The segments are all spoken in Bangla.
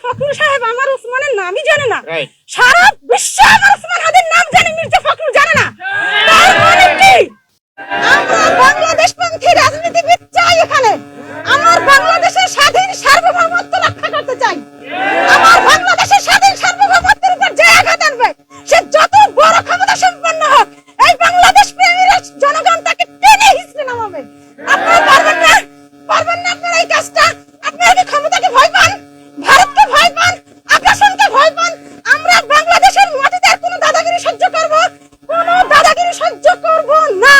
ফখরুল সাহেব আমার উসমানের নামই জানে না। সারা বিশ্ব আমার উসমান হাদির নাম জানে, মির্জা ফখরুল জানে না। তার মানে কি? আমরা বাংলাদেশপন্থী রাজনীতিবিদ চাই এখানে। আমার বাংলাদেশের স্বাধীন সার্বভৌমত্ব রক্ষা করতে চাই। আমার বাংলাদেশের স্বাধীন সার্বভৌমত্বের উপর যে আঘাত আনবে সে যত বড় ক্ষমতা সম্পন্ন হোক, এই বাংলাদেশ প্রেমীরা জনগণ তাকে টেনে হিঁচড়ে নামাবে। আপনারা পারবেন না, পারবেন না আপনারা এই কাজটা। আপনারা কি ক্ষমতাকে ভয় পান, ভারতকে ভয় পান, আগ্রাসনকে ভয় পান? আমরা বাংলাদেশের মাটিতে আর কোনো দাদাগিরি সহ্য করব, কোনো দাদাগিরি সহ্য করব না।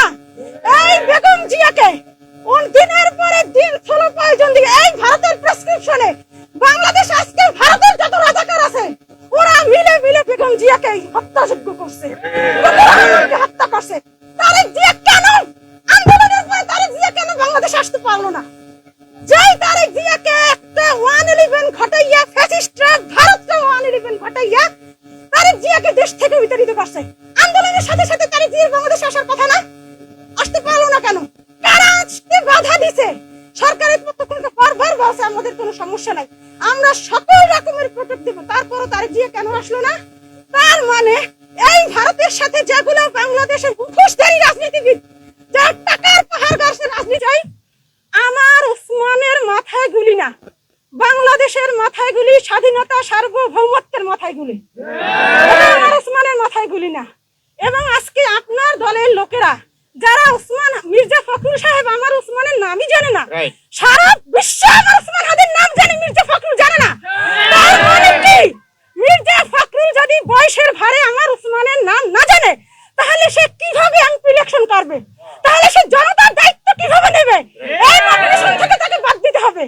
এই বেগম জিয়াকে দিনের পরে দিন ষোলো প্রয়োজন দিয়ে এই ভারতের প্রেসক্রিপশনে বাংলাদেশ আজকে ভারতের যত রাজাকার আছে ওরা মিলে মিলে বেগম জিয়াকে হত্যাযোগ্য করছে, হত্যা করছে। তারেক জিয়া কেন আন্দোলনের পরে তারেক জিয়া কেন বাংলাদেশ আসতে পারলো না? যেই তারেক জিয়াকে একটা 111 ঘটাইয়া ফ্যাসিস্টরা ভারতকে 111 ঘটাইয়া তারেক জিয়াকে দেশ থেকে বিতাড়িত করছে। আন্দোলনের সাথে সাথে তারেক জিয়ার বাংলাদেশে আসার কথা না, আসতে পারলো না কেন? কারা আসতে বাধা দিছে? সরকারের পক্ষ থেকে বারবার বলছে আমাদের কোনো সমস্যা নাই, আমরা সকল রকমের প্রোটেক্ট দেব, তারপরও তারেক জিয়া কেন আসলো না? তার মানে এই ভারতের সাথে যেগুলো বাংলাদেশের মুখোশধারী রাজনীতিবিদ যারা টাকার পাহাড় গড়ছে রাজনীতি, আমার উসমানের মাথায় গুলি না, বাংলাদেশের মাথায় গুলি, স্বাধীনতা সার্বভৌমত্বের মাথায় গুলি, আমার উসমানের মাথায় গুলি না। এবং আজকে আপনার দলের লোকেরা যারা উসমান মির্জা ফখরুল সাহেব আমার উসমানের নামই জানে না, সারা বিশ্ব আমার উসমান হাদির নাম জানে, মির্জা ফখরুল জানে না। তার মানে কি? মির্জা ফখরুল যদি বয়সের ভারে আমার উসমানের নাম না জানে তাহলে সে কিভাবে এমপি ইলেকশন করবে? তাহলে সে জনতার দায়িত্ব কিভাবে নেবে? এই নমিনেশন থেকে তাকে বাদ দিতে হবে।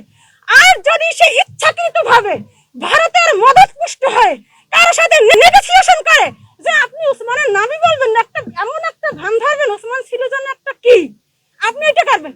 আর যদি সে ইচ্ছাকৃতভাবে ভারতের মদত পুষ্ট হয় কারোর সাথে নেগোসিয়েশন করে যে আপনি উসমানের নামই বলবেন না, একটা এমন একটা ভান ধরবেন উসমান ছিল যেন একটা কি, আপনি এটা করবেন,